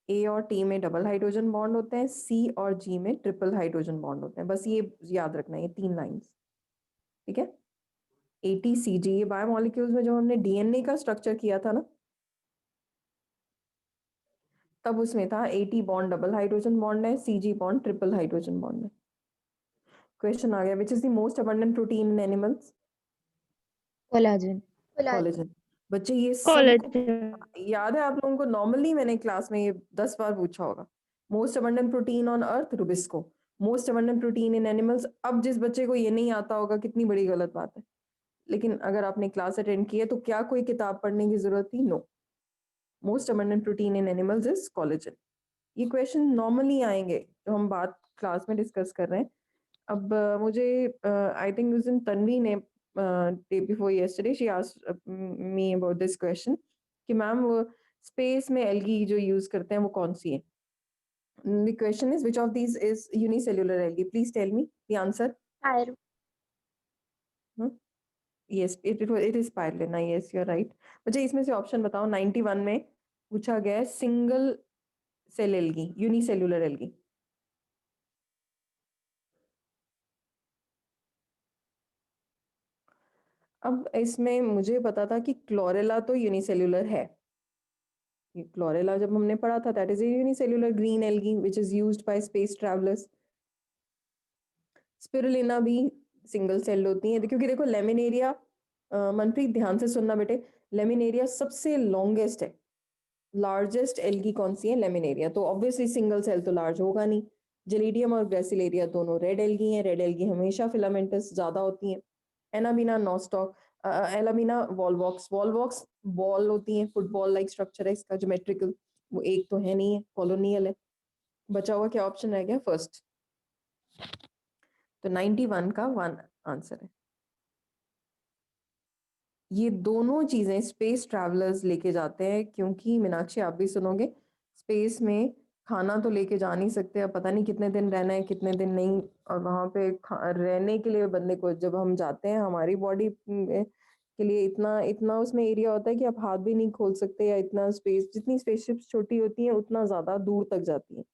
A और T में डबल हाइड्रोजन बॉन्ड होते हैं, C और G में ट्रिपल हाइड्रोजन बॉन्ड होते हैं। बस ये याद रखना है, ये 3 लाइंस, ठीक है। ATCG, ये बायोमोलिक्यूल्स में जो हमने DNA का स्ट्रक्चर किया था ना, तब उसमें था AT bond double hydrogen bond है, CG bond triple hydrogen bond है। क्वेश्चन आ गया, which is the most abundant protein in animals? Collagen. Collagen. बच्चे ये सबको कोलेजन। याद है आप लोगों को? नॉर्मली मैंने क्लास में ये 10 बार पूछा होगा। Most abundant protein on earth Rubisco, most abundant protein in animals. अब जिस बच्चे को ये नहीं आता होगा कितनी बड़ी गलत बात है, लेकिन अगर आपने क्लास अटेंड की है तो क्या कोई किताब पढ़ने की जरूरत थी? No. Most abundant protein in animals is collagen. ये क्वेश्चन नॉर्मली आएंगे जो हम बात क्लास में डिस्कस कर रहे हैं। अब मुझे आई थिंक उस दिन तन्वी ने day before yesterday she asked me about this question कि मैम वो स्पेस में एल्गी जो यूज करते हैं वो कौन सी है? The question is which of these is unicellular algae? Please tell me the answer. Pyro. Yes, it is spirulina. Yes, you're right. मुझे इसमें से ऑप्शन बताओ। 91 में पूछा गया है single cell algae, unicellular algae. अब इसमें मुझे पता था कि क्लोरेला तो यूनिसेल्युलर है। ये क्लोरेला जब हमने पढ़ा था that is a unicellular green algae which is used by space travellers. Spirulina भी सिंगल सेल होती है क्योंकि देखो लेमिनेरिया, मनप्रीत ध्यान से सुनना बेटे, लेमिनेरिया सबसे लॉन्गेस्ट है। लार्जेस्ट एल्गी कौन सी है? लेमिनेरिया। तो ऑब्वियसली सिंगल सेल तो लार्ज होगा नहीं। जेलिडियम और ग्रेसिलेरिया दोनों रेड एल्गी हैं। रेड एल्गी हमेशा फिलामेंटस ज्यादा होती हैं। एनाबीना नॉस्टॉक, एलामीना वॉलवॉक्स। वॉलवॉक्स बॉल होती हैं, फुटबॉल लाइक स्ट्रक्चर है इसका ज्योमेट्रिकल, वो एक तो है नहीं है, कॉलोनियल है। बचा हुआ क्या ऑप्शन रह गया? फर्स्ट। तो 91 का 1 आंसर है। ये दोनों चीजें स्पेस ट्रैवलर्स लेके जाते हैं क्योंकि मीनाक्षी आप भी सुनोगे, स्पेस में खाना तो लेके जा नहीं सकते, अब पता नहीं कितने दिन रहना है कितने दिन नहीं। और वहां पे रहने के लिए बंदे को जब हम जाते हैं हमारी बॉडी के लिए इतना इतना उसमें एरिया होता है कि आप हाथ भी नहीं खोल सकते, या इतना स्पेस, जितनी स्पेसशिप्स छोटी होती हैं उतना ज्यादा दूर तक जाती है।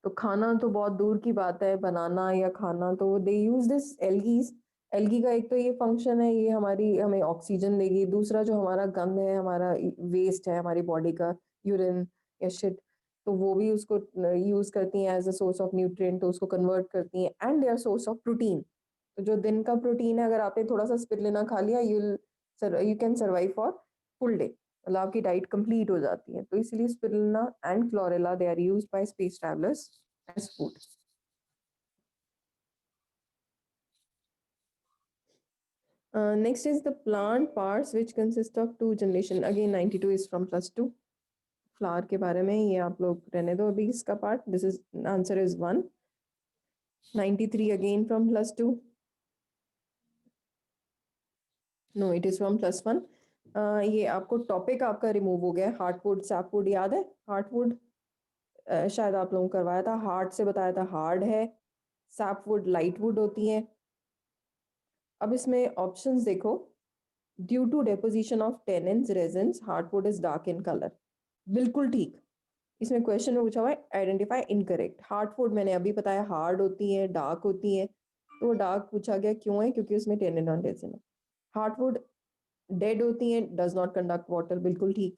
तो खाना तो बहुत दूर की बात है बनाना या खाना, तो दे यूज दिस एल्गीज। एल्गी का एक तो ये फंक्शन है, ये हमारी हमें ऑक्सीजन देगी। दूसरा जो हमारा गंद है, हमारा वेस्ट है हमारी बॉडी का, यूरिन या शिट, तो वो भी उसको यूज करती हैं as a source of nutrient, तो उसको कन्वर्ट करती हैं। And they are source of protein. तो जो दिन का प्रोटीन है, अगर आपने थोड़ा सा स्पिरुलिना खा लिया, you can survive for full day, मतलब आपकी डाइट कंप्लीट हो जाती है। तो इसलिए spirulina and chlorella they are used by space travellers as food. Next is the plant parts which consist of two generation. Again 92 is from +2. Flower के बारे में ये आप लोग रहने दो अभी इसका part. This is answer is 1। 93 again from +2। No, it is from +1। ये आपको टॉपिक आपका रिमूव हो गया। हार्टवुड सैपवुड याद है? हार्टवुड शायद आप लोगों को करवाया था, हार्ट से बताया था हार्ड है, सैपवुड लाइट वुड होती है। अब इसमें ऑप्शंस देखो। Due to deposition of tannins resins heartwood is dark in colour. बिल्कुल ठीक। इसमें क्वेश्चन में पूछा हुआ है आइडेंटिफाई इनकरेक्ट। हार्टवुड मैंने अभी बताया हार्ड होती है, डार्क होती है, तो वो डार्क पूछा गया क्यों है? क्योंकि उसमें टेनिन और रेजिन है। हार्टवुड डेड होती है, डज नॉट कंडक्ट वाटर, बिल्कुल ठीक।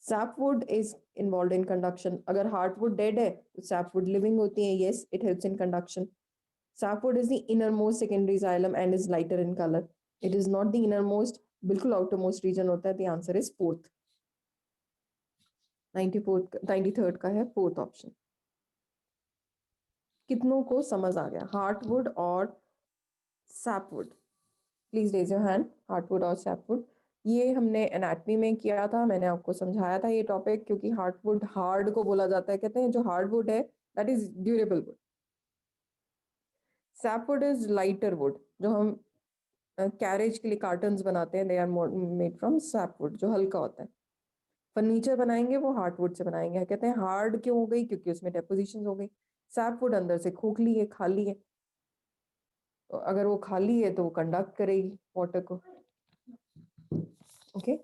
Sapwood is involve in conduction. अगर हार्टवुड डेड है तो सैपवुड लिविंग होती है, yes it helps in conduction. Sapwood is the innermost secondary xylem and is lighter in color. It is not the innermost, बिल्कुल outermost region होता है। The answer is fourth. 93rd का है फोर्थ ऑप्शन। कितनों को समझ आ गया हार्टवुड और sapwood? Please raise your hand. Heartwood और सैपवुड ये हमने एनाटमी में किया था, मैंने आपको समझाया था ये टॉपिक, क्योंकि हार्टवुड हार्ड को बोला जाता है, कहते हैं जो हार्डवुड है that is durable wood. Sapwood is lighter wood, जो हम कैरेज के लिए कार्टन्स बनाते हैं, they are made from sapwood, जो हल्का होता है। फर्नीचर बनाएंगे वो हार्डवुड से बनाएंगे। कहते हैं हार्ड क्यों हो गई? क्योंकि उसमें डेपोजिशन हो गई। सैपवुड अंदर से खोखली है, खाली है, तो अगर वो खाली है तो वो कंडक्ट करेगी वाटर को। ओके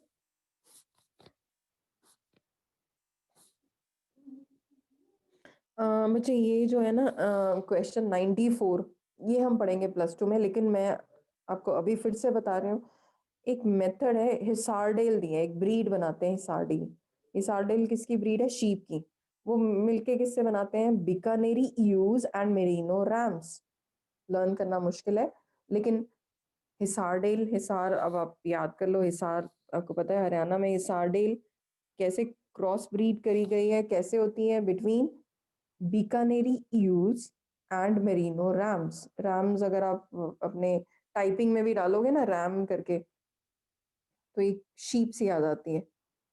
मुझे ये जो है ना क्वेश्चन 94 ये हम पढ़ेंगे +2 में, लेकिन मैं आपको अभी फिर से बता रही हूँ। एक मेथड है, हिसारडेल दी है, एक ब्रीड बनाते हैं हिसारडेल। हिसारडेल किसकी ब्रीड है? शीप की। वो मिलके किससे बनाते हैं? Bikaneri ewes and merino rams. Learn करना मुश्किल है, लेकिन हिसारडेल, हिसार, अब आप याद कर लो, हिसार आपको पता है हरियाणा में हिसारडेल कैसे क्रॉस ब्रीड करी गई है, कैसे होती है between Bikaneri ewes and merino rams. Rams अगर आप अपने टाइपिंग में भी डालोगे ना रैम करके तो एक शीप सी आ जाती है।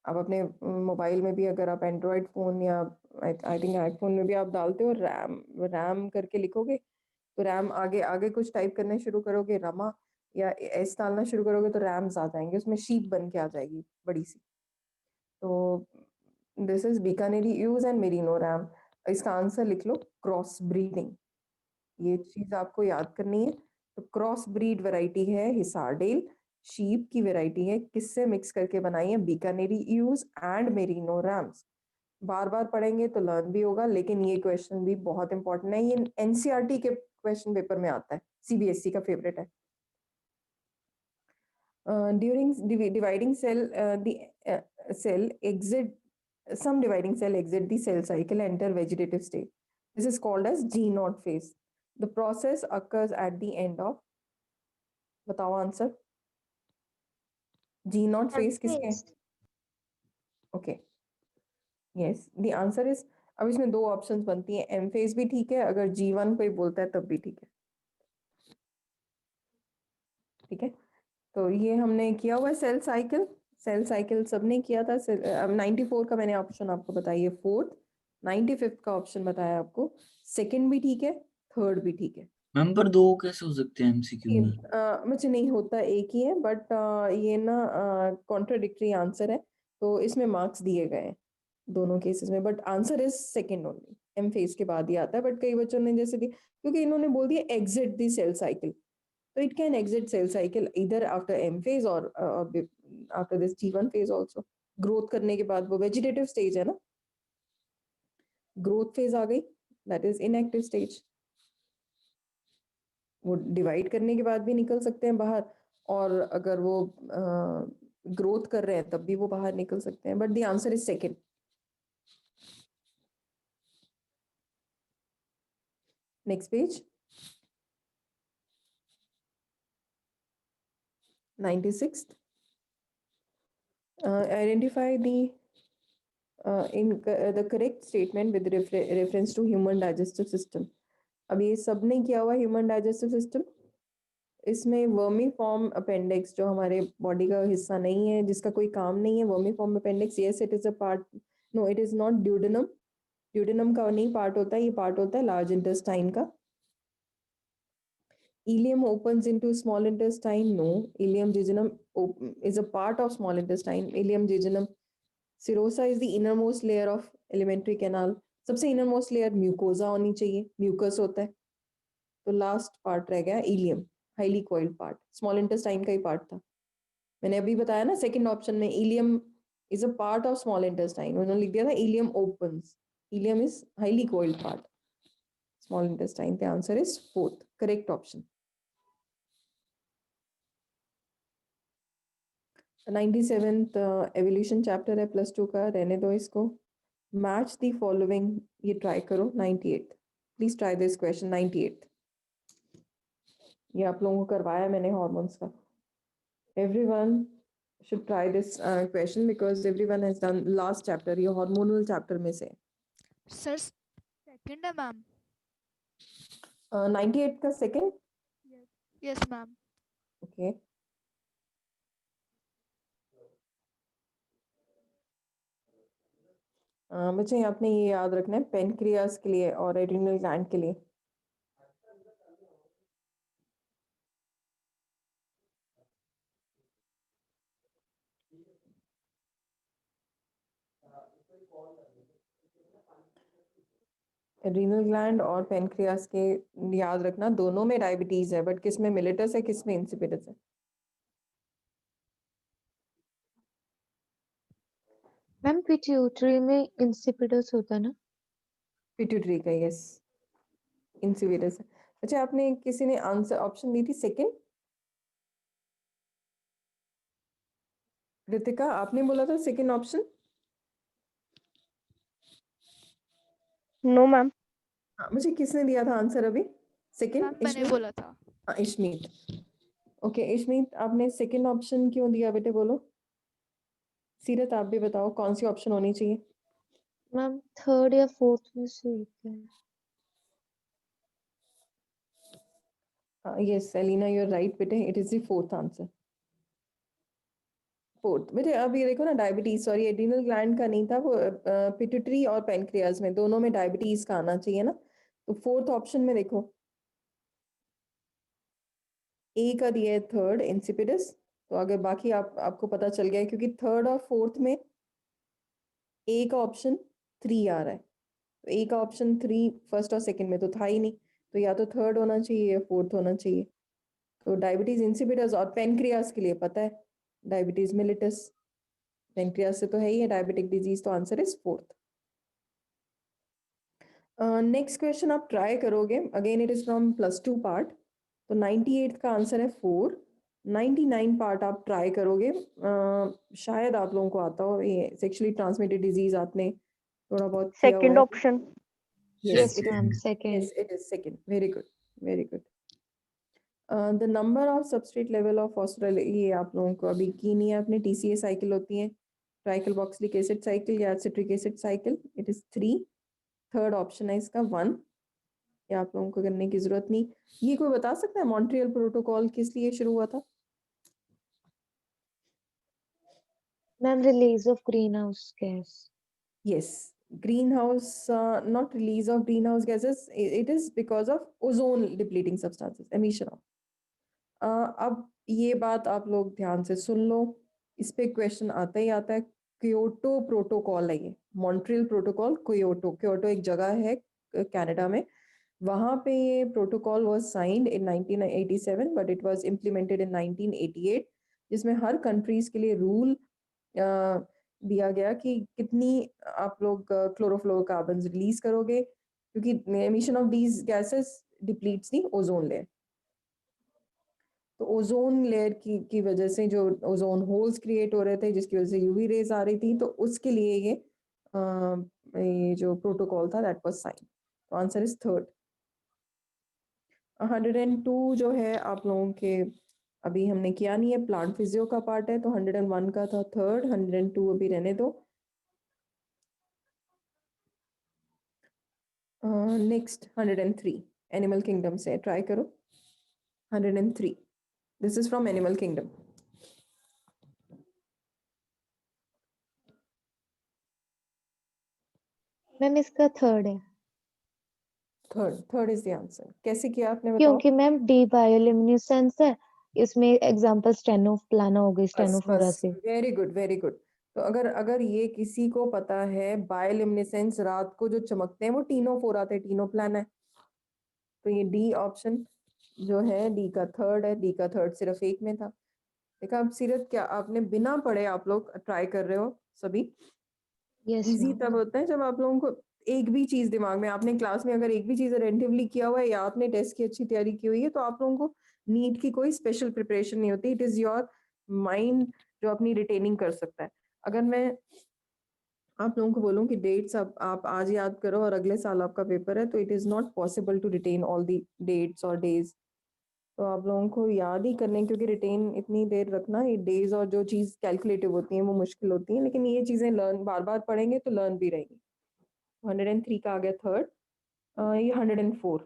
आप अपने मोबाइल में भी अगर आप एंड्रॉयड फ़ोन या आई थिंक आईफोन में भी आप डालते हो रैम रैम करके लिखोगे तो रैम आगे आगे कुछ टाइप करने शुरू करोगे रमा या एस डालना शुरू करोगे तो रैम्स आ जाएंगे, उसमें शीप बन के आ जाएगी बड़ी सी। तो this is Bikaneri ewes and merino RAM. इसका आंसर लिख लो क्रॉस ब्रीडिंग, ये चीज आपको याद करनी है। तो क्रॉस ब्रीड वैरायटी है हिसारडेल, शीप की वैरायटी है, किससे मिक्स करके बनाई है, बीकानेरी यूज एंड मेरिनो रैम्स। बार बार पढ़ेंगे तो लर्न भी होगा, लेकिन ये क्वेश्चन भी बहुत इंपॉर्टेंट है, ये एनसीईआरटी के क्वेश्चन पेपर में आता है, सीबीएसई का फेवरेट है। During dividing cell, the cell exit, some dividing cell exit the cell cycle, enter vegetative state. This is called as G0 phase. The process occurs at the end of, बताओ आंसर, G0 phase किसके? Okay, yes, the answer is, अब इसमें दो ऑप्शंस बनती हैं, M phase भी ठीक है, अगर G1 कोई बोलता है तब भी ठीक है। ठीक है, तो ये हमने किया हुआ है सेल साइकिल, सेल साइकिल सबने किया था। अब 94 का मैंने ऑप्शन आपको बताइए, फोर्थ 95 का ऑप्शन बताया आपको, सेकंड भी ठीक है, थर्ड भी ठीक है। मैम पर दो कैसे हो सकते हैं एमसीक्यू में? मुझे नहीं होता, एक ही है, बट ये ना कॉन्ट्राडिक्टरी आंसर है तो इसमें मार्क्स दिए गए हैं दोनों केसेस में, but answer is second only, M phase के बाद ही आता है, बट कई बच्चों ने जैसे कि क्योंकि इन्होंने बोल दिया exit the cell cycle, so it can exit cell cycle either after M phase or after this G1 phase also. Growth करने के बाद वो वेजिटेटिव स्टेज है ना, ग्रोथ फेज आ गई, दैट इज इनएक्टिव स्टेज। वो डिवाइड करने के बाद भी निकल सकते हैं बाहर, और अगर वो ग्रोथ कर रहे हैं तब भी वो बाहर निकल सकते हैं, but the answer is second. Next page 96th. Identify the correct statement with reference to human digestive system. अब ये सब ने किया हुआ ह्यूमन डाइजेस्टिव सिस्टम, इसमें वर्मी फॉर्म अपेंडिक्स जो हमारे बॉडी का हिस्सा नहीं है, जिसका कोई काम नहीं है, vermiform appendix, yes it is a part, no it is not duodenum, duodenum का नहीं पार्ट होता है, ये पार्ट होता है लार्ज इंटेस्टाइन का। Ileum opens into small intestine, no, ileum jejunum is a part of small intestine, ileum jejunum. Serosa is the innermost layer of alimentary canal, सबसे innermost layer म्यूकोजा होनी चाहिए, म्यूकस होता है। तो लास्ट पार्ट रह गया ileum, highly coiled part, small intestine का ही पार्ट था। मैंने अभी बताया ना सेकंड ऑप्शन में ileum is a part of small intestine, उन्होंने लिख दिया था ileum opens, ileum is highly coiled part small intestine. The answer is fourth correct option. 97th evolution chapter है +2 का, रहने दो इसको। मैच द फॉलोइंग, ये ट्राई करो 98th, please try this question 98th। ये आप लोगों को करवाया मैंने हॉर्मोन्स का। Everyone should try this question because everyone has done last chapter, ये hormonal chapter में से। सर सेकंड है मैम। 98 का सेकंड, यस मैम। ओके। बच्चे आपने ये याद रखना है पेनक्रियास के लिए और एड्रिनल ग्लैंड के लिए। एड्रिनल ग्लैंड और पेनक्रियास के याद रखना, दोनों में डायबिटीज है, बट किस में मिलेटस है, किस में इंसिपिडस है। मैम पिट्यूटरी में इंसिपिडस होता है ना? पिट्यूटरी का यस इंसिपिडस है। अच्छा आपने किसी ने आंसर ऑप्शन दी थी सेकंड, रितिका आपने बोला था सेकंड ऑप्शन। No ma'am. मुझे किसने दिया था आंसर अभी मैम सेकंड? मैंने बोला था। इशमीत, ओके इशमीत आपने सेकंड ऑप्शन क्यों दिया बेटे बोलो। सीरत आप भी बताओ कौन सी ऑप्शन होनी चाहिए। मैम थर्ड या फोर्थ में से एक है। Yes Selina you are right बेटे it is the fourth answer. Fourth बेटे अब ये देखो ना डायबिटीज सॉरी एड्रिनल ग्लैंड का नहीं था वो पिट्यूटरी और पेनक्रियाज में दोनों में डायबिटीज का आना चाहिए ना। तो फोर्थ ऑप्शन में देखो ए का दिया है थर्ड इंसिपिडस। तो अगर बाकी आपको पता चल गया है क्योंकि थर्ड और फोर्थ में ए का ऑप्शन 3 आ रहा है। तो ए का ऑप्शन 3 फर्स्ट और सेकंड में तो था ही नहीं। तो या तो थर्ड होना चाहिए या फोर्थ होना चाहिए। तो डायबिटीज इंसिपिडस और पेनक्रियास के लिए पता है डायबिटीज मिलिटस। पेनक्रियास से तो है ही है डायबिटिक डिजीज तो answer is fourth. Next question आप ट्राई करोगे again it is from +2 part. तो 98 का आंसर है 4। 99 पार्ट आप ट्राई करोगे शायद आप लोगों को आता हो ये सेक्सुअली ट्रांसमिटेड डिजीज आपने थोड़ा बहुत किया हुआ Second है। option. Yes, it is ma'am. Second. yes it is second very good very good. The number of substrate level of phosphoryl ये आप लोगों को अभी की नहीं है अपने TCA साइकिल होती है ट्राइकलबॉक्सिलिक एसिड साइकिल या citric acid cycle it is 3। Third option है इसका 1। ये आप लोगों को करने की जरूरत नहीं। ये कोई बता सकता है मॉन्ट्रियल प्रोटोकॉल किस लिए शुरू हुआ था। Ma'am, release of greenhouse gas. Yes, greenhouse not release of greenhouse gases it is because of ozone depleting substances emission of अब ये बात आप लोग ध्यान से सुन लो इस पे क्वेश्चन आता ही आता है। क्योटो प्रोटोकॉल है ये मॉन्ट्रियल प्रोटोकॉल क्योटो क्योटो एक जगह है कनाडा में वहाँ पे ये protocol was signed in 1987 but it was implemented in 1988 जिसमें हर कंट्रीज के लिए रूल दिया गया कि कितनी आप लोग क्लोरोफ्लोरोकार्बन रिलीज करोगे क्योंकि emission of these gases depletes the ozone layer. तो ओजोन लेयर की वजह से जो ओजोन होल्स क्रिएट हो रहे थे जिसकी वजह से यूवी रेज आ रही थी तो उसके लिए ये जो प्रोटोकॉल था दैट वाज साइन। तो आंसर इज थर्ड। 102 जो है आप लोगों के अभी हमने किया नहीं है प्लांट फिजियो का पार्ट है तो 101 का था थर्ड 102 अभी रहने दो। नेक्स्ट 103 एनिमल किंगडम से ट्राई करो 103 this is from animal kingdom. Ma'am इसका थर्ड है थर्ड इज द आंसर। कैसे किया आपने बताओ। क्योंकि मैम डी बायोल्यूमिनेसेंस है इसमें एग्जांपल स्टेनोप्लाना हो गई बस स्टेनोफोरा बस से। Very good very good. तो अगर ये किसी को पता है बायोल्यूमिनेसेंस रात को जो चमकते हैं वो टीनोफोरा थे टीनोप्लान है। तो ये डी ऑप्शन जो है डी का थर्ड है। डी का थर्ड सिर्फ एक में था। देखा अब सीरत क्या आपने बिना पढ़े आप लोग ट्राई कर रहे हो सभी। Yes easy ma'am. तब होता है जब आप लोगों को एक भी चीज दिमाग में आपने क्लास में अगर एक भी चीज अटेंटिवली किया हुआ है या आपने टेस्ट की अच्छी तैयारी की हुई है तो आप लोगों को नीट की कोई स्पेशल प्रिपरेशन नहीं होती। इट इज योर माइंड जो अपनी रिटेनिंग कर सकता है। अगर मैं आप लोगों को बोलूं कि डेट्स आप आज याद करो और अगले साल आपका पेपर है तो it is not possible to retain all the dates और डेज। तो आप लोगों को याद ही करने क्योंकि रिटेन इतनी देर रखना ये डेज और जो चीज़ कैलकुलेटिव होती है वो मुश्किल होती है लेकिन ये चीज़ें लर्न बार बार पढ़ेंगे तो लर्न भी रहेंगी। 103 का आ गया थर्ड। ये 104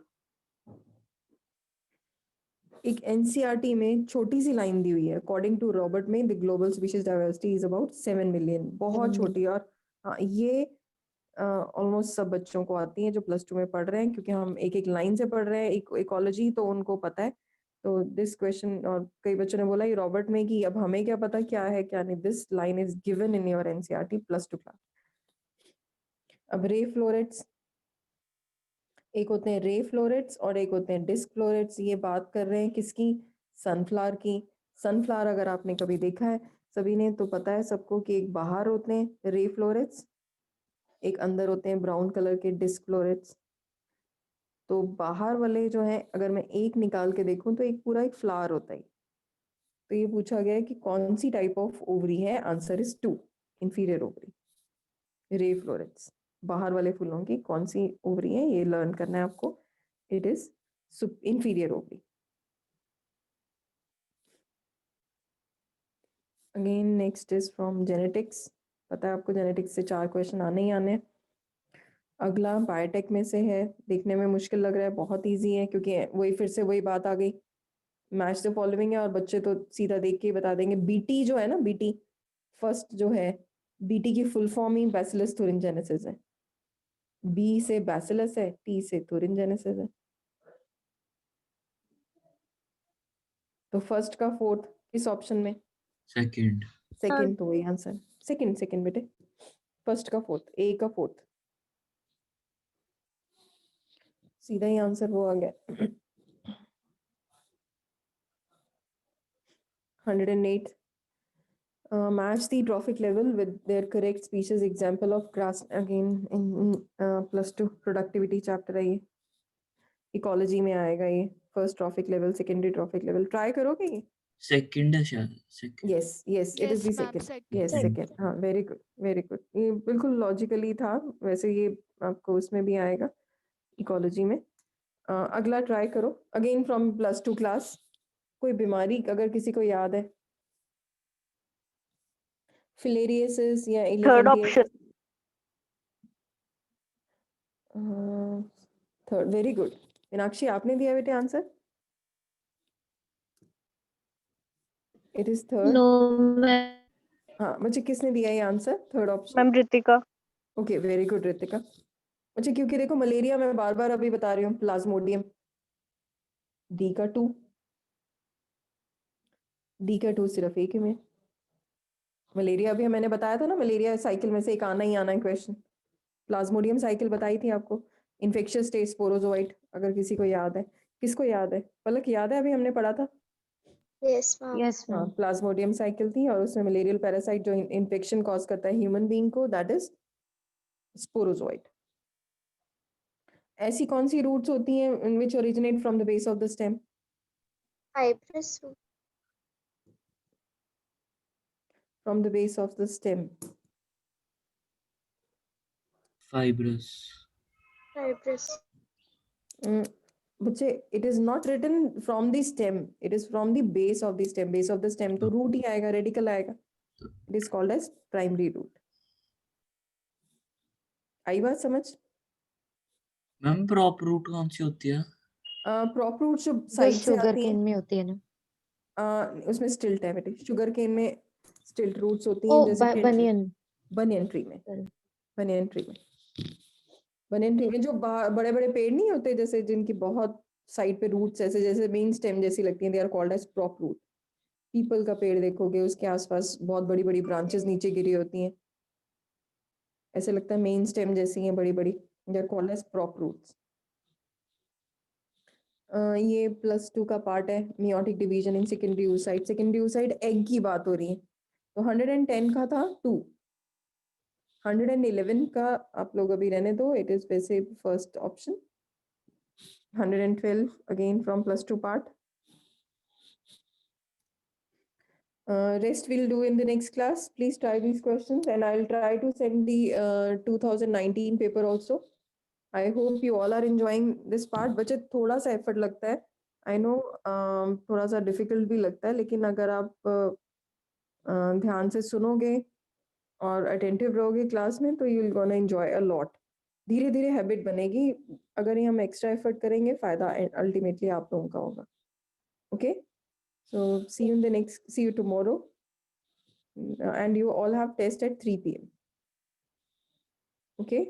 एक एनसीईआरटी में छोटी सी लाइन दी हुई है अकॉर्डिंग टू रॉबर्ट में the global species diversity is about 7 million बहुत छोटी। और ये ऑलमोस्ट सब बच्चों को आती है जो +2 में पढ़ रहे हैं क्योंकि हम एक एक लाइन से पढ़ रहे हैं इकोलॉजी तो उनको पता है। तो दिस क्वेश्चन और कई बच्चों ने बोला ये रॉबर्ट में कि अब हमें क्या पता क्या है क्या नहीं। This line is given in your NCERT +2 class. अब रे फ्लोरेट्स एक होते हैं रे फ्लोरेट्स और एक होते हैं डिस्क फ्लोरेट्स। ये बात कर रहे हैं किसकी सनफ्लावर की। सनफ्लावर अगर आपने कभी देखा है सभी ने तो पता है सबको कि एक बाहर होते हैं रे फ्लोरेट्स एक अंदर होते हैं ब्राउन कलर के डिस्क फ्लोरेट्स। तो बाहर वाले जो है अगर मैं एक निकाल के देखूं तो एक पूरा एक फ्लावर होता है। तो ये पूछा गया है कि कौन सी टाइप ऑफ ओवरी है answer is 2 inferior ovary ray florets. बाहर वाले फूलों की कौन सी ओवरी है ये लर्न करना है आपको। It is inferior ovary. Again next is from genetics. पता है आपको जेनेटिक्स से 4 क्वेश्चन आने ही आने हैं। अगला बायोटेक में से है, देखने में मुश्किल लग रहा है, बहुत इजी है क्योंकि वही फिर से वही बात आ गई, मैच द फॉलोइंग है और बच्चे तो सीधा देख के ही बता देंगे। बीटी जो है ना, बीटी फर्स्ट जो है, बीटी की फुल फॉर्म ही बैसिलस थुरिनजेनेसिस है। बी से बैसिलस है, टी से थुरिनजेनेसिस है। तो फर्स्ट का फोर्थ किस ऑप्शन में? सेकंड। सेकंड, तो वही आंसर। सेकंड सेकंड बेटे, फर्स्ट का फोर्थ, ए का फोर्थ, सीधा ही आंसर वो आ गया। 108 match the trophic level with their correct species example of grass, again in +2 productivity chapter है ये, इकोलॉजी में आएगा ये। First trophic level, secondary trophic level, try करोगे ये? सेकंड है शायद, second. Yes yes, it is Yes, the ma'am. Second. Second. Yes Second. Second, हाँ वेरी गुड वेरी गुड, ये बिल्कुल लॉजिकली था। वैसे ये आपको उसमें भी आएगा इकोलॉजी में। अगला ट्राई करो, अगेन फ्रॉम +2 क्लास। कोई बीमारी अगर किसी को याद है, फिलेरियसिस या Third option. Elephantiasis? Third, very good. Meenakshi आपने दिया बेटे answer, it is third. No ma'am. हाँ बच्चे, किसने दिया ये answer, third option? Ma'am Ritika. Okay very good Ritika. अच्छा, क्योंकि देखो मलेरिया मैं बार बार अभी बता रही हूँ, प्लाज्मोडियम, डी का 2, डी का 2 सिर्फ एक ही में। मलेरिया अभी मैंने बताया था ना, मलेरिया साइकिल में से एक आना ही आना है क्वेश्चन। प्लाज्मोडियम साइकिल बताई थी आपको, इन्फेक्शियस स्टेट स्पोरोजोइट, अगर किसी को याद है। किसको याद है? पलक याद है, अभी हमने पढ़ा था। Yes, ma'am. यस हाँ, मैम। प्लाज्मोडियम साइकिल थी और उसमें मलेरियल पैरासाइट जो इन्फेक्शन कॉज करता है ह्यूमन बीइंग को, दैट इज स्पोरोजोइट। ऐसी कौन सी रूट्स होती हैं which originate from the base of the stem? Fibrous root. From the base of the stem. Fibrous. Fibrous. बच्चे, it is not written from the stem, it is from the base of the stem. Base of the stem तो root ही आएगा, radical आएगा। It is called as primary root. आई बात समझ? मैम प्रॉपर रूट कौन सी होती है? प्रॉपर रूट जो जो साइड से शुगर आती है, केन में होती है ना। उसमें स्टिल्ट है बेटे। शुगर केन में स्टिल्ट रूट्स होती ओ हैं, जैसे बनियन। बनियन ट्री में, Sorry. बनियन ट्री में, बनियन ट्री में जो बड़े बड़े पेड़ नहीं होते, जैसे जिनकी बहुत साइड पे रूट्स ऐसे जैसे मेन स्टेम जैसी लगती हैं, they are called as prop root. पीपल का पेड़ देखोगे, उसके आसपास बहुत बड़ी बड़ी ब्रांचेस नीचे गिरी होती हैं, ऐसे लगता है मेन स्टेम जैसी हैं बड़ी बड़ी, they are called as prop roots. ये +2 का पार्ट है, meiotic division in secondary oocyte। Secondary oocyte egg की बात हो रही है, तो 110 का था 2, 111 का आप लोग अभी रहने दो, इट इज वैसे first option. 112 again from +2 part. Rest we'll do in the next class. Please try these questions and I'll try to send the 2019 paper also. I hope you all are enjoying this part. बच्चे थोड़ा सा effort लगता है, I know, थोड़ा सा difficult भी लगता है, लेकिन अगर आप ध्यान से सुनोगे और attentive रहोगे क्लास में, तो you'll gonna enjoy a lot. धीरे धीरे हैबिट बनेगी, अगर ये हम एक्स्ट्रा एफर्ट करेंगे, फायदा अल्टीमेटली आप लोगों का होगा। Okay, so see you tomorrow, and you all have test at 3 p.m. okay?